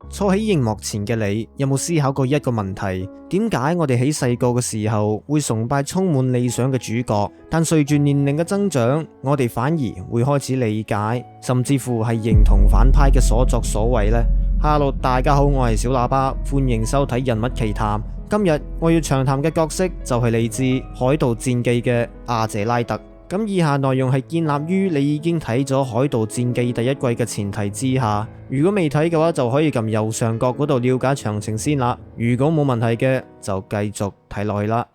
坐喺熒幕前嘅你，有冇思考過一個問題？點解我哋喺細個嘅時候會崇拜充滿理想嘅主角，但隨住年齡嘅增長，我哋反而會開始理解，甚至乎係認同反派嘅所作所為呢？Hello， 大家好，我係小喇叭，歡迎收睇人物奇談。今日我要長談嘅角色就係嚟自《海盜戰記》嘅阿謝拉特。咁以下內容係建立於你已經睇咗《海盜戰記》第一季嘅前提之下，如果未睇嘅話就可以撳右上角嗰度了解詳情先啦。如果冇問題嘅就繼續睇落去啦。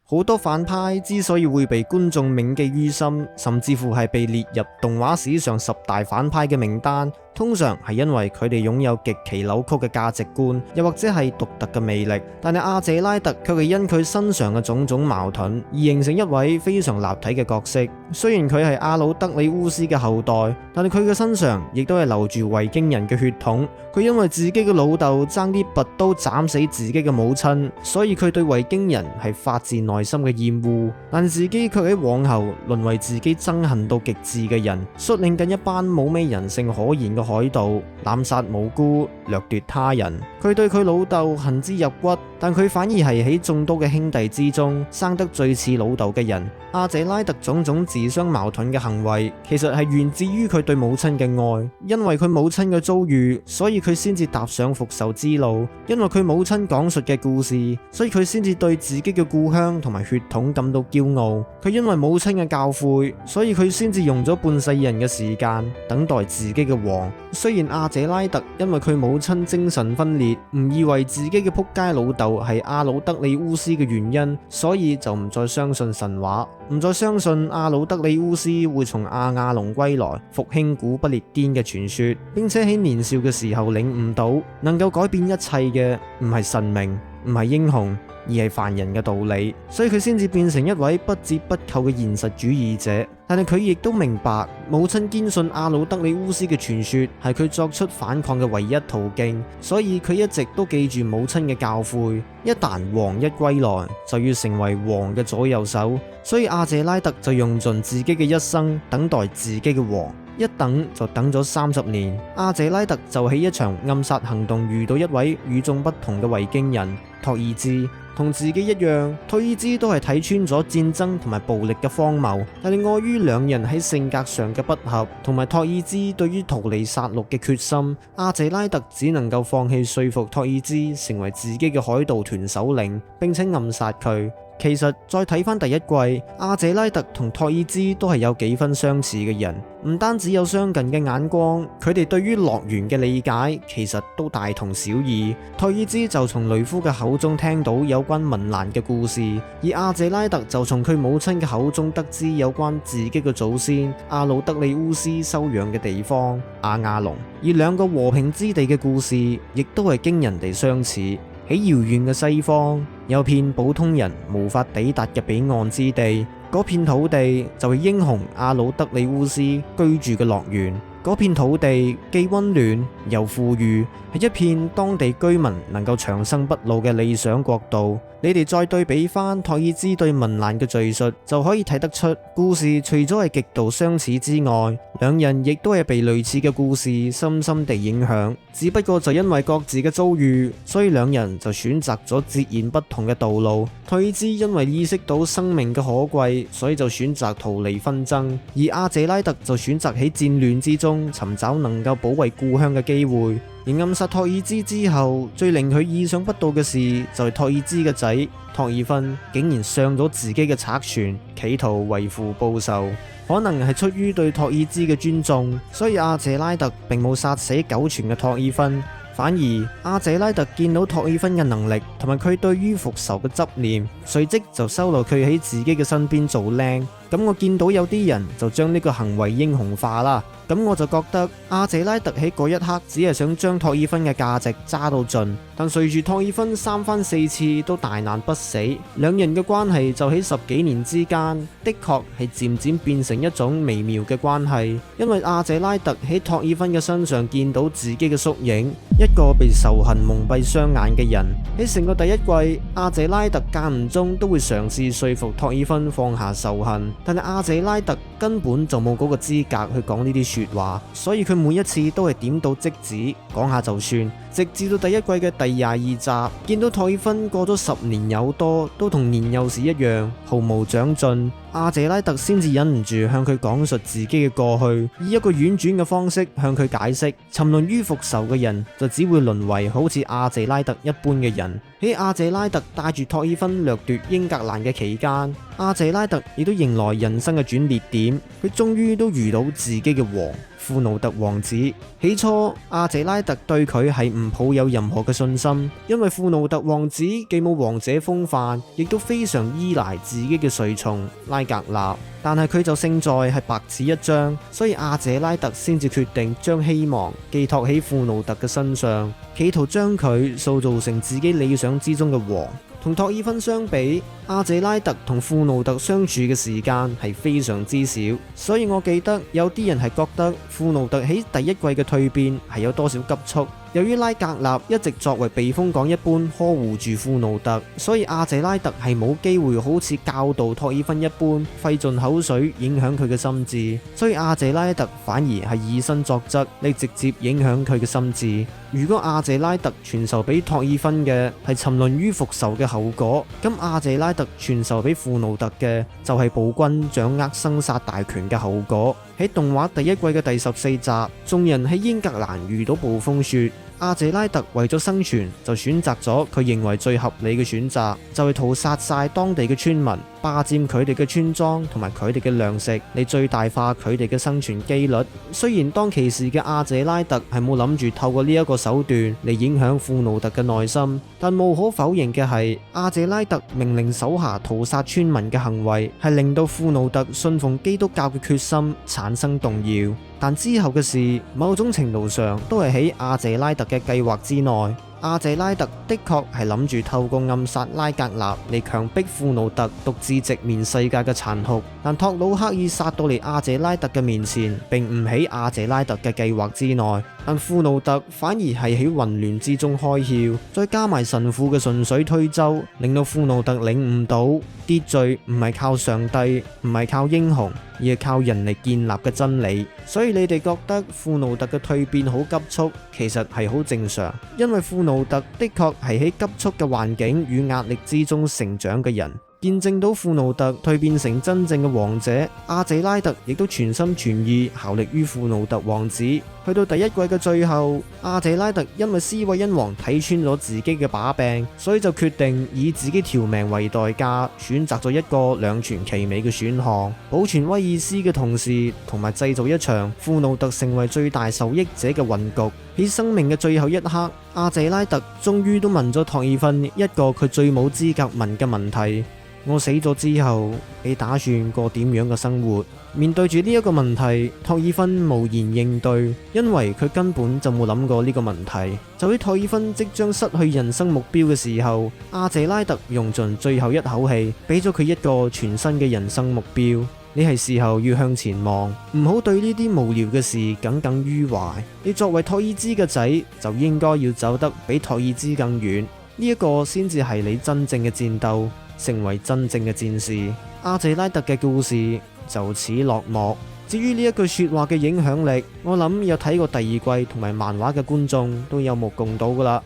好多反派之所以會被觀眾銘記於心，甚至乎係被列入動畫史上10大反派嘅名單，通常係因為佢哋擁有極其扭曲嘅價值觀，又或者係獨特嘅魅力。但係阿謝拉特卻係因佢身上嘅種種矛盾而形成一位非常立體嘅角色。雖然佢係阿魯德里烏斯嘅後代，但係佢嘅身上亦都係流住維京人嘅血統。佢因為自己嘅老豆爭啲拔刀斬死自己嘅母親，所以佢對維京人係發自內心嘅厭惡，但自己卻喺往後淪為自己憎恨到極致嘅人，率領緊一班冇咩人性可言嘅海盜，濫殺無辜，掠奪他人。佢對佢老豆恨之入骨，但佢反而係喺眾多嘅兄弟之中生得最似老豆嘅人。阿謝拉特種種自相矛盾嘅行為，其實係源自於佢對母親嘅愛。因為佢母親嘅遭遇，所以佢先至踏上復仇之路；因為佢母親講述嘅故事，所以佢先至對自己嘅故鄉同埋血統感到驕傲。佢因為母親嘅教誨，所以佢先至用咗半世人嘅時間等待自己嘅王。雖然阿謝拉特因為佢母親精神分裂，誤以為自己嘅仆街老豆係阿魯德里烏斯嘅原因，所以就唔再相信神話，唔再相信阿魯德里烏斯會從阿亞隆歸來，復興古不列顛嘅傳說，並且喺年少嘅時候領悟到，能夠改變一切嘅唔係神明，唔係英雄，而係凡人嘅道理，所以佢先至變成一位不折不扣嘅現實主義者。但係佢亦都明白，母親堅信阿魯德里烏斯嘅傳說係佢作出反抗嘅唯一途徑，所以佢一直都記住母親嘅教誨。一旦王一歸來，就要成為王嘅左右手。所以阿謝拉特就用盡自己嘅一生等待自己嘅王，一等就等咗30年。阿謝拉特就喺一場暗殺行動遇到一位與眾不同嘅維京人托爾茲。同自己一樣，托爾茲都係睇穿咗戰爭同埋暴力嘅荒謬，但係礙於兩人喺性格上嘅不合，同埋托爾茲對於逃離殺戮嘅決心，阿謝拉特只能夠放棄說服托爾茲成為自己嘅海盜團首領，並且暗殺佢。其實再睇翻第一季，阿謝拉特同托爾茲都係有幾分相似嘅人，唔單止有相近嘅眼光，佢哋對於樂園嘅理解其實都大同小異。托爾茲就從雷夫嘅口中聽到有關文蘭嘅故事，而阿謝拉特就從佢母親嘅口中得知有關自己嘅祖先阿魯德里烏斯收養嘅地方阿亞隆。而兩個和平之地嘅故事亦都係驚人地相似。喺遙遠嘅西方，有片普通人無法抵達嘅彼岸之地，嗰片土地就係英雄阿魯德里烏斯居住嘅樂園。嗰片土地既溫暖又富裕，係一片當地居民能夠長生不老嘅理想國度。你哋再對比翻托爾茲對文蘭嘅敘述，就可以睇得出故事除咗係極度相似之外，兩人亦都係被類似嘅故事深深地影響。只不過就因為各自嘅遭遇，所以兩人就選擇咗截然不同嘅道路。托爾茲因為意識到生命嘅可貴，所以就選擇逃離紛爭；而阿謝拉特就選擇喺戰亂之中尋找能夠保衛故鄉嘅機會。而暗殺托爾茲之後，最令佢意想不到嘅事就係托爾茲嘅仔托爾芬竟然上咗自己嘅賊船，企圖為父報仇。可能係出於對托爾茲嘅尊重，所以阿謝拉特並冇殺死苟存嘅托爾芬，反而阿謝拉特見到托爾芬嘅能力同埋佢對於復仇嘅執念，隨即就收留佢喺自己嘅身邊做靚。咁我見到有啲人就將呢個行為英雄化啦，咁我就覺得阿謝拉特喺嗰一刻只係想將托爾芬嘅價值揸到盡，但隨住托爾芬3番4次都大難不死，兩人嘅關係就喺10幾年之間的確係漸漸變成一種微妙嘅關係。因為阿謝拉特喺托爾芬嘅身上見到自己嘅縮影，一個被仇恨蒙蔽雙眼嘅人。喺成個第一季，阿謝拉特間唔中都會嘗試說服托爾芬放下仇恨，但係阿謝拉特根本就冇嗰個資格去講呢啲說話，所以佢每一次都係點到即止，講下就算。直至到第一季嘅第22集，見到托爾芬過咗10年有多，都同年幼時一樣毫無長進，阿謝拉特先至忍唔住向佢講述自己嘅過去，以一個婉轉嘅方式向佢解釋，沉淪於復仇嘅人就只會淪為好似阿謝拉特一般嘅人。喺阿謝拉特帶住托爾芬掠奪英格蘭嘅期間，阿謝拉特亦都迎來人生嘅轉捩點，佢終於都遇到自己嘅王庫努特王子。起初阿謝拉特對佢係唔抱有任何嘅信心，因為庫努特王子既冇王者風範，亦都非常依賴自己嘅隨從拉格納。但係佢就勝在係白紙一張，所以阿謝拉特先至決定將希望寄託喺庫努特嘅身上，企圖將佢塑造成自己理想之中嘅王。同托爾芬相比，阿謝拉特同庫努特相處嘅時間係非常之少，所以我記得有啲人係覺得庫努特喺第一季嘅蛻變係有多少急促。由於拉格納一直作為避風港一般呵護住庫努特，所以阿謝拉特係冇機會好似教導托爾芬一般費盡口水影響佢嘅心智，所以阿謝拉特反而係以身作則嚟直接影響佢嘅心智。如果阿謝拉特傳授俾托爾芬嘅係沉淪於復仇嘅後果，咁阿謝拉特傳授俾庫努特嘅就係暴君掌握生殺大權嘅後果。喺動畫第一季嘅第14集，眾人喺英格蘭遇到暴風雪，阿謝拉特為咗生存就選擇咗佢認為最合理嘅選擇，就係屠殺晒當地嘅村民，霸佔佢哋嘅村莊同埋佢哋嘅糧食，嚟最大化佢哋嘅生存機率。雖然當其時嘅阿謝拉特係冇諗住透過呢一個手段嚟影響庫努特嘅內心，但無可否認嘅係，阿謝拉特命令手下屠殺村民嘅行為係令到庫努特信奉基督教嘅決心產生動搖。但之後嘅事，某種程度上都係喺阿謝拉特嘅計劃之內。阿謝拉特的確係諗住透過暗殺拉格納嚟強迫庫努特獨自直面世界嘅殘酷，但托魯克爾殺到嚟阿謝拉特嘅面前，並唔喺阿謝拉特嘅計劃之內。但庫努特反而係喺混亂之中開竅，再加埋神父嘅順水推舟，令到庫努特領悟到秩序唔係靠上帝，唔係靠英雄，而係靠人嚟建立嘅真理。所以你哋覺得庫努特嘅蛻變好急促，其實係好正常，因為庫努特的確係喺急促嘅環境與壓力之中成長嘅人。見證到庫努特蛻變成真正嘅王者，阿謝拉特亦都全心全意效力於庫努特王子。去到第一季嘅最後，阿謝拉特因為斯韋恩王睇穿咗自己嘅把柄，所以就決定以自己條命為代價，選擇咗一個兩全其美嘅選項，保存威爾斯嘅同時，同埋製造一場庫努特成為最大受益者嘅混局。喺生命嘅最後一刻，阿謝拉特終於都問咗托爾芬一個佢最冇資格問嘅問題：我死咗之後，你打算過點樣嘅生活？面對住呢一個問題，托爾芬無言應對，因為佢根本就冇諗過呢個問題。就喺托爾芬即將失去人生目標嘅時候，阿謝拉特用盡最後一口氣，俾咗佢一個全新嘅人生目標。你係時候要向前望，唔好對呢啲無聊嘅事耿耿於懷。你作為托爾茲嘅仔，就應該要走得比托爾茲更遠。呢一個先至係你真正嘅戰鬥，成為真正嘅戰士。阿謝拉特嘅故事就此落幕。至於呢一句說話嘅影響力，我諗有睇過第二季同埋漫畫嘅觀眾都有目共睹噶啦。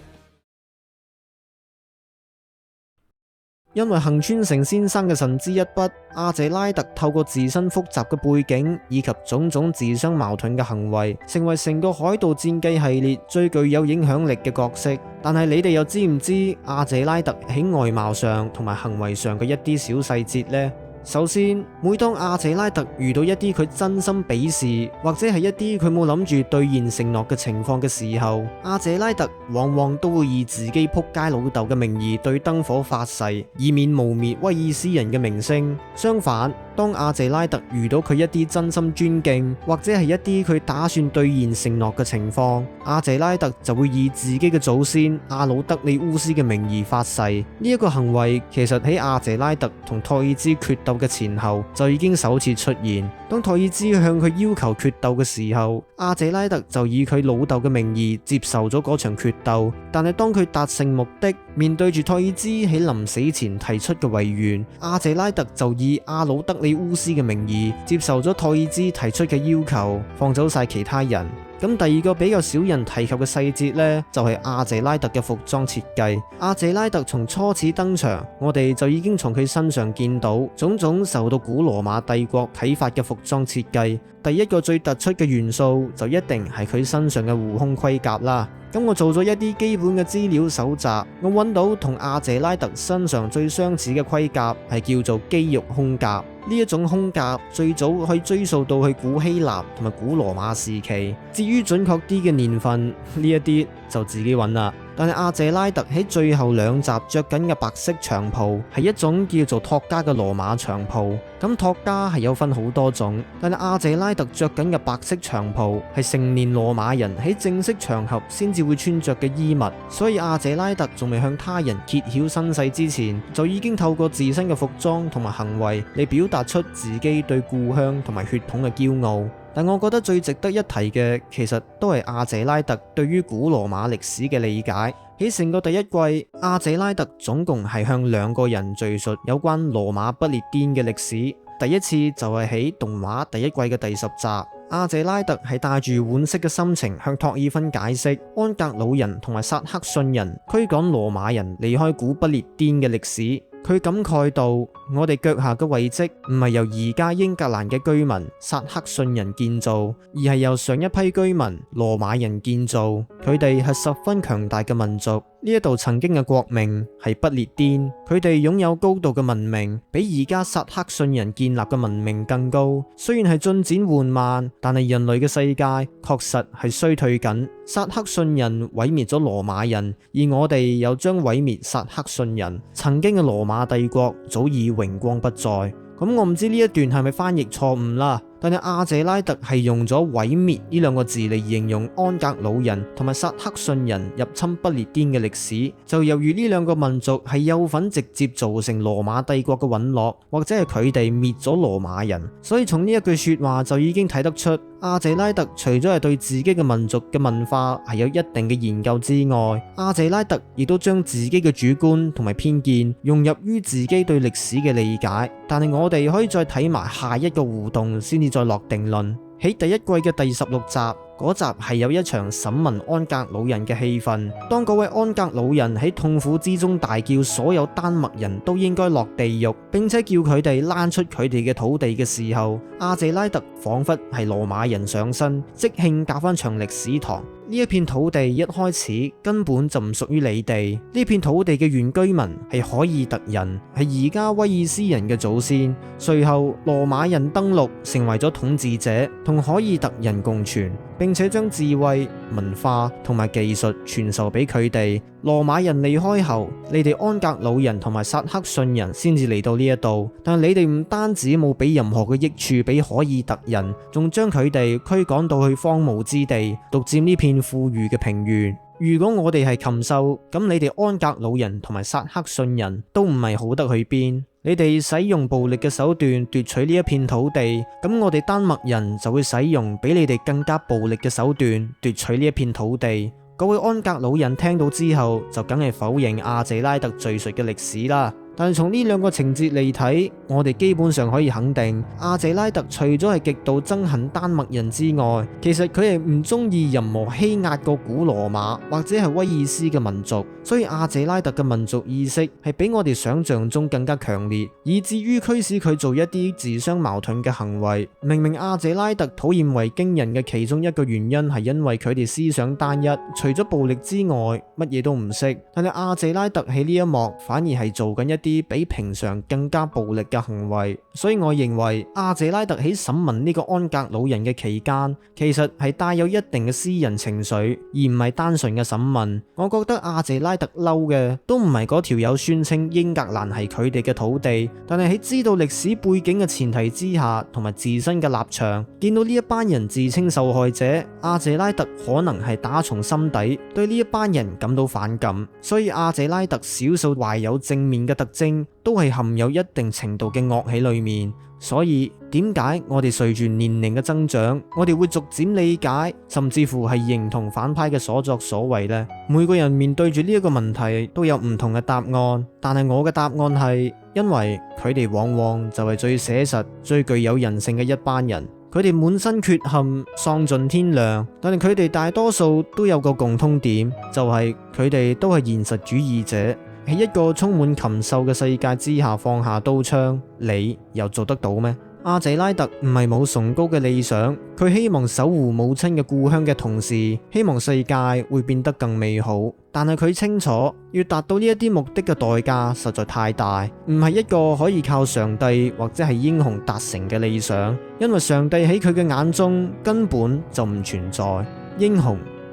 因為幸村成先生嘅神之一筆，阿謝拉特透過自身複雜嘅背景以及種種自相矛盾嘅行為，成為成個海盜戰記系列最具有影響力嘅角色。但係你哋又知唔知阿謝拉特喺外貌上同埋行為上嘅一啲小細節呢？首先，每當阿謝拉特遇到一啲佢真心鄙視，或者係一啲佢冇諗住兌現承諾嘅情況嘅時候，阿謝拉特往往都會以自己仆街老豆嘅名義對燈火發誓，以免污衊威爾斯人嘅名聲。相反，當阿謝拉特遇到佢一啲真心尊敬，或者係一啲佢打算兌現承諾嘅情況，阿謝拉特就會以自己嘅祖先阿魯德里烏斯嘅名義發誓。呢一個行為其實喺阿謝拉特同托爾茲決鬥嘅前後就已經首次出現。當托爾茲向佢要求決鬥嘅時候，阿謝拉特就以佢老豆嘅名義接受咗嗰場決鬥。但係當佢達成目的，面對住托爾茲喺臨死前提出嘅遺願，阿謝拉特就以阿魯德里里烏斯嘅名義接受咗托爾茲提出嘅要求，放走晒其他人。咁第二個比較少人提及嘅細節呢，就係阿謝拉特嘅服裝設計。阿謝拉特從初始登場，我哋就已經從佢身上見到種種受到古羅馬帝國啟發嘅服裝設計。第一個最突出嘅元素就一定係佢身上嘅護胸盔甲啦。咁我做咗一啲基本嘅資料搜集，我揾到同阿謝拉特身上最相似嘅盔甲係叫做肌肉胸甲。呢一種胸甲最早可以追溯到去古希臘同埋古羅馬時期。至於準確啲嘅年份，呢一啲就自己揾啦。但係阿謝拉特喺最後兩集着緊嘅白色長袍係一種叫做托加嘅羅馬長袍。咁托加係有分好多種，但係阿謝拉特着緊嘅白色長袍係成年羅馬人喺正式場合先至會穿着嘅衣物。所以阿謝拉特仲未向他人揭曉身世之前，就已經透過自身嘅服裝同埋行為嚟表達出自己對故鄉同埋血統嘅驕傲。但我覺得最值得一提嘅，其實都係阿謝拉特對於古羅馬歷史嘅理解。喺成個第一季，阿謝拉特總共係向2個人敘述有關羅馬不列顛嘅歷史。第一次就係喺動畫第一季嘅第10集，阿謝拉特係帶住惋惜嘅心情向托爾芬解釋安格魯人同埋薩克遜人驅趕羅馬人離開古不列顛嘅歷史。佢感慨到，我哋腳下嘅遺跡唔係由而家英格蘭嘅居民薩克遜人建造，而係由上一批居民羅馬人建造。佢哋係十分強大嘅民族。呢一度曾經嘅國名係不列顛，佢哋擁有高度嘅文明，比而家薩克遜人建立嘅文明更高。雖然係進展緩慢，但係人類嘅世界確實係衰退緊。薩克遜人毀滅咗羅馬人，而我哋又將毀滅薩克遜人。曾經嘅羅馬帝國早已榮光不再。咁我唔知呢一段係咪翻譯錯誤啦，但係阿謝拉特係用咗毀滅呢2個字嚟形容安格魯人同埋薩克遜人入侵不列顛嘅歷史。就由於呢2個民族係有份直接造成羅馬帝國嘅隕落，或者係佢哋滅咗羅馬人，所以從呢一句說話就已經睇得出，阿謝拉特除咗係對自己嘅民族嘅文化係有一定嘅研究之外，阿謝拉特亦都將自己嘅主觀同埋偏見融入於自己對歷史嘅理解。但係我哋可以再睇埋下一個互動先至再落定論。喺第一季嘅第16集，嗰集係有一場審問安格魯人嘅氣氛。當嗰位安格魯人喺痛苦之中大叫所有丹麥人都應該落地獄，並且叫佢哋攔出佢哋嘅土地嘅時候，阿謝拉特仿佛係羅馬人上身，即興教翻場歷史堂。呢一片土地一開始根本就唔屬於你哋，呢片土地嘅原居民係凱爾特人，係而家威爾斯人嘅祖先。隨後羅馬人登陸，成為咗統治者，同凱爾特人共存，並且將智慧、文化同埋技術傳授俾佢哋。羅馬人離開後，你哋安格魯人同埋薩克遜人先至嚟到呢一度，但係你哋唔單止冇俾任何嘅益處俾凱爾特人，仲將佢哋驅趕到去荒蕪之地，獨佔呢片富裕嘅平原。如果我哋係禽獸，咁你哋安格魯人同埋薩克遜人都唔係好得去邊。你哋使用暴力嘅手段奪取呢一片土地，咁我哋丹麥人就會使用比你哋更加暴力嘅手段奪取呢一片土地。嗰位安格魯人聽到之後，就梗係否認阿謝拉特敘述嘅歷史啦。但係從呢2個情節嚟睇，我哋基本上可以肯定，阿謝拉特除咗係極度憎恨丹麥人之外，其實佢係唔中意任何欺壓過古羅馬或者係威爾斯嘅民族。所以阿謝拉特嘅民族意識係比我哋想象中更加強烈，以至於驅使佢做一啲自相矛盾嘅行為。明明阿謝拉特討厭維京人嘅其中一個原因係因為佢哋思想單一，除咗暴力之外乜嘢都唔識，但係阿謝拉特喺呢一幕反而係做緊一啲比平常更加暴力嘅行為。所以我認為阿謝拉特喺審問呢個安格魯人嘅期間，其實係帶有一定嘅私人情緒，而唔係單純嘅審問。我覺得阿謝拉特嬲嘅都唔係嗰條友宣稱英格蘭係佢哋嘅土地，但係喺知道歷史背景嘅前提之下，同埋自身嘅立場，見到呢一班人自稱受害者，阿謝拉特可能係打從心底對呢一班人感到反感。所以阿謝拉特少數懷有正面嘅特徵都係含有一定程度嘅惡喺裏面。所以點解我哋隨住年齡嘅增長，我哋會逐漸理解，甚至乎係認同反派嘅所作所為呢？每個人面對住呢一個問題都有唔同嘅答案，但係我嘅答案係，因為佢哋往往就係最寫實、最具有人性嘅一班人。佢哋滿身缺陷，喪盡天良，但係佢哋大多數都有個共通點，就係佢哋都係現實主義者。喺一個充滿禽獸嘅世界之下放下刀槍，你又做得到咩？阿謝拉特唔係冇崇高嘅理想，佢希望守護母親嘅故鄉嘅同時，希望世界會變得更美好。但係佢清楚，要達到呢一啲目的嘅代價實在太大，唔係一個可以靠上帝或者係英雄達成嘅理想，因為上帝喺佢嘅眼中根本就唔存在。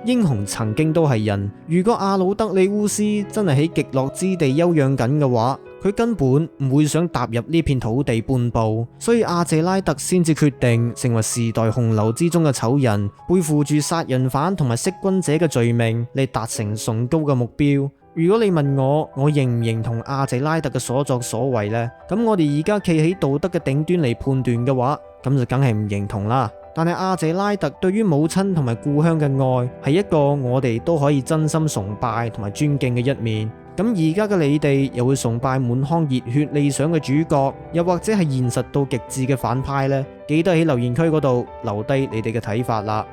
英雄曾經都係人，如果阿魯德里烏斯真係喺極樂之地休養緊嘅話，佢根本唔會想踏入呢片土地半步，所以阿謝拉特先至決定成為時代洪流之中嘅醜人，背負住殺人犯同埋弑君者嘅罪名嚟達成崇高嘅目標。如果你問我認唔認同阿謝拉特嘅所作所為呢？咁我哋而家企喺道德嘅頂端嚟判斷嘅話，咁就梗係唔認同啦。但係阿謝拉特對於母親同埋故鄉嘅愛，係一個我哋都可以真心崇拜同埋尊敬嘅一面。咁而家嘅你哋又會崇拜滿腔熱血理想嘅主角，又或者係現實到極致嘅反派呢？記得喺留言區嗰度留低你哋嘅睇法啦。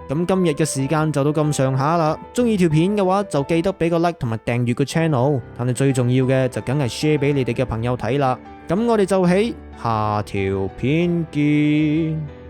咁今日嘅時間就到咁上下啦，中意條片嘅話就記得俾個 like 同埋訂閱個 channel，但係最重要嘅就梗係 share 俾你哋嘅朋友睇啦。咁我哋就喺下條片見。